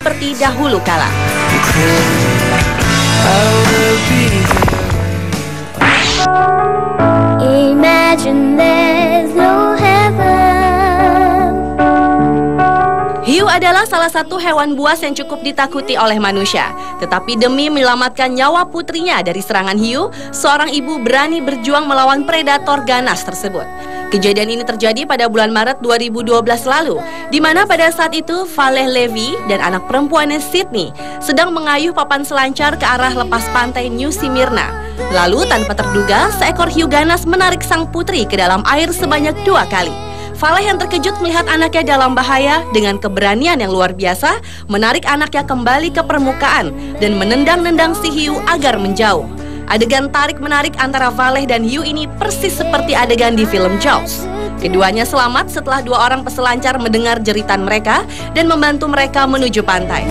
seperti dahulu kala. Imagine there's no heaven. Hiu adalah salah satu hewan buas yang cukup ditakuti oleh manusia. Tetapi demi menyelamatkan nyawa putrinya dari serangan hiu, seorang ibu berani berjuang melawan predator ganas tersebut. Kejadian ini terjadi pada bulan Maret 2012 lalu, di mana pada saat itu Valeh Levy dan anak perempuannya Sydney sedang mengayuh papan selancar ke arah lepas pantai New Smyrna. Lalu tanpa terduga, seekor hiu ganas menarik sang putri ke dalam air sebanyak 2 kali. Valeh yang terkejut melihat anaknya dalam bahaya dengan keberanian yang luar biasa, menarik anaknya kembali ke permukaan dan menendang-nendang si hiu agar menjauh. Adegan tarik-menarik antara Valeh dan hiu ini persis seperti adegan di film Jaws. Keduanya selamat setelah 2 orang peselancar mendengar jeritan mereka dan membantu mereka menuju pantai.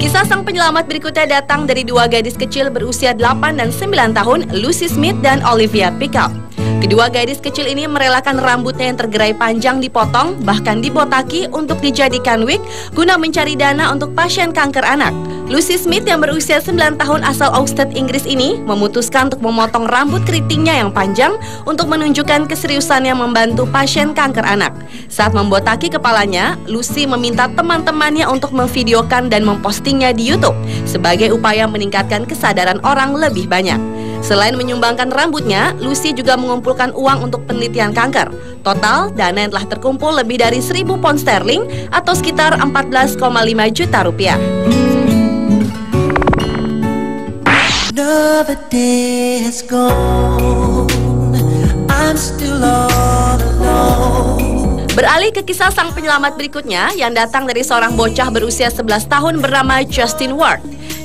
Kisah sang penyelamat berikutnya datang dari 2 gadis kecil berusia 8 dan 9 tahun, Lucy Smith dan Olivia Pickle. Kedua gadis kecil ini merelakan rambutnya yang tergerai panjang dipotong, bahkan dibotaki untuk dijadikan wig guna mencari dana untuk pasien kanker anak. Lucy Smith yang berusia 9 tahun asal Oxted, Inggris ini memutuskan untuk memotong rambut keritingnya yang panjang untuk menunjukkan keseriusannya membantu pasien kanker anak. Saat membotaki kepalanya, Lucy meminta teman-temannya untuk memvideokan dan mempostingnya di YouTube sebagai upaya meningkatkan kesadaran orang lebih banyak. Selain menyumbangkan rambutnya, Lucy juga mengumpulkan uang untuk penelitian kanker. Total, dana yang telah terkumpul lebih dari 1.000 pound sterling atau sekitar 14,5 juta rupiah. Another day has gone, I'm still all alone. Beralih ke kisah sang penyelamat berikutnya yang datang dari seorang bocah berusia 11 tahun bernama Justin Ward.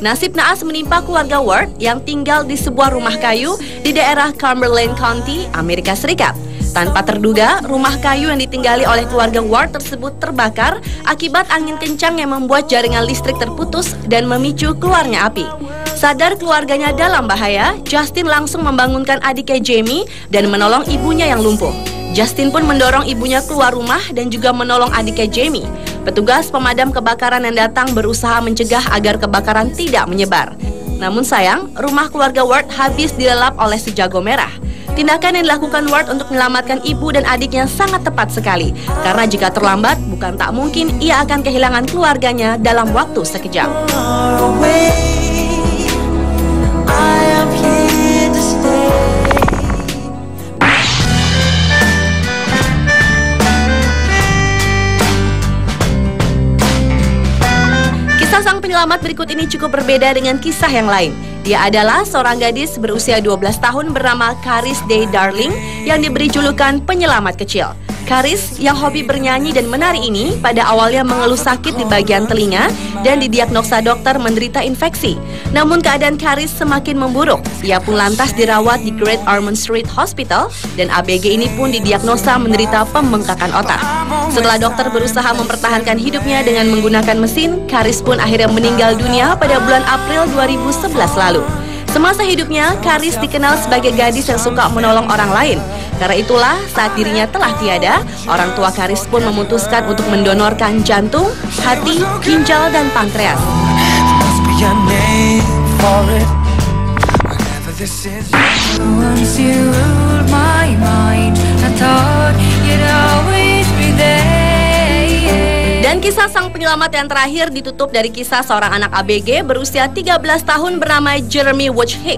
Nasib naas menimpa keluarga Ward yang tinggal di sebuah rumah kayu di daerah Cumberland County, Amerika Serikat. Tanpa terduga, rumah kayu yang ditinggali oleh keluarga Ward tersebut terbakar akibat angin kencang yang membuat jaringan listrik terputus dan memicu keluarnya api. Sadar keluarganya dalam bahaya, Justin langsung membangunkan adiknya Jamie dan menolong ibunya yang lumpuh. Justin pun mendorong ibunya keluar rumah dan juga menolong adiknya Jamie. Petugas pemadam kebakaran yang datang berusaha mencegah agar kebakaran tidak menyebar. Namun sayang, rumah keluarga Ward habis dilelap oleh si jago merah. Tindakan yang dilakukan Ward untuk menyelamatkan ibu dan adiknya sangat tepat sekali. Karena jika terlambat, bukan tak mungkin ia akan kehilangan keluarganya dalam waktu sekejap. Kisah sang penyelamat berikut ini cukup berbeda dengan kisah yang lain. Dia adalah seorang gadis berusia 12 tahun bernama Charis Day Darling yang diberi julukan penyelamat kecil. Charis yang hobi bernyanyi dan menari ini pada awalnya mengeluh sakit di bagian telinga dan didiagnosa dokter menderita infeksi. Namun keadaan Charis semakin memburuk. Ia pun lantas dirawat di Great Ormond Street Hospital dan ABG ini pun didiagnosa menderita pembengkakan otak. Setelah dokter berusaha mempertahankan hidupnya dengan menggunakan mesin, Charis pun akhirnya meninggal dunia pada bulan April 2011 lalu. Semasa hidupnya, Charis dikenal sebagai gadis yang suka menolong orang lain. Karena itulah, saat dirinya telah tiada, orang tua Charis pun memutuskan untuk mendonorkan jantung, hati, ginjal, dan pankreas. Dan kisah sang penyelamat yang terakhir ditutup dari kisah seorang anak ABG berusia 13 tahun bernama Jeremy Wojcik.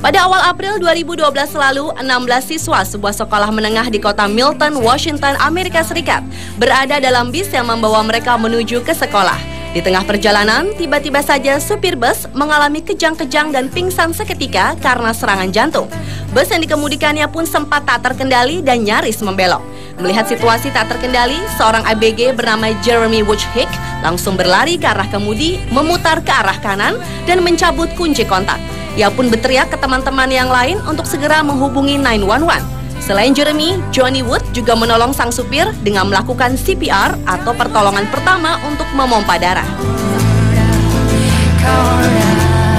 Pada awal April 2012 lalu, 16 siswa sebuah sekolah menengah di kota Milton, Washington, Amerika Serikat berada dalam bis yang membawa mereka menuju ke sekolah. Di tengah perjalanan, tiba-tiba saja supir bus mengalami kejang-kejang dan pingsan seketika karena serangan jantung. Bus yang dikemudikannya pun sempat tak terkendali dan nyaris membelok. Melihat situasi tak terkendali, seorang ABG bernama Jeremy Wojcik langsung berlari ke arah kemudi, memutar ke arah kanan, dan mencabut kunci kontak. Ia pun berteriak ke teman-teman yang lain untuk segera menghubungi 911. Selain Jeremy, Johnny Wood juga menolong sang supir dengan melakukan CPR atau pertolongan pertama untuk memompa darah.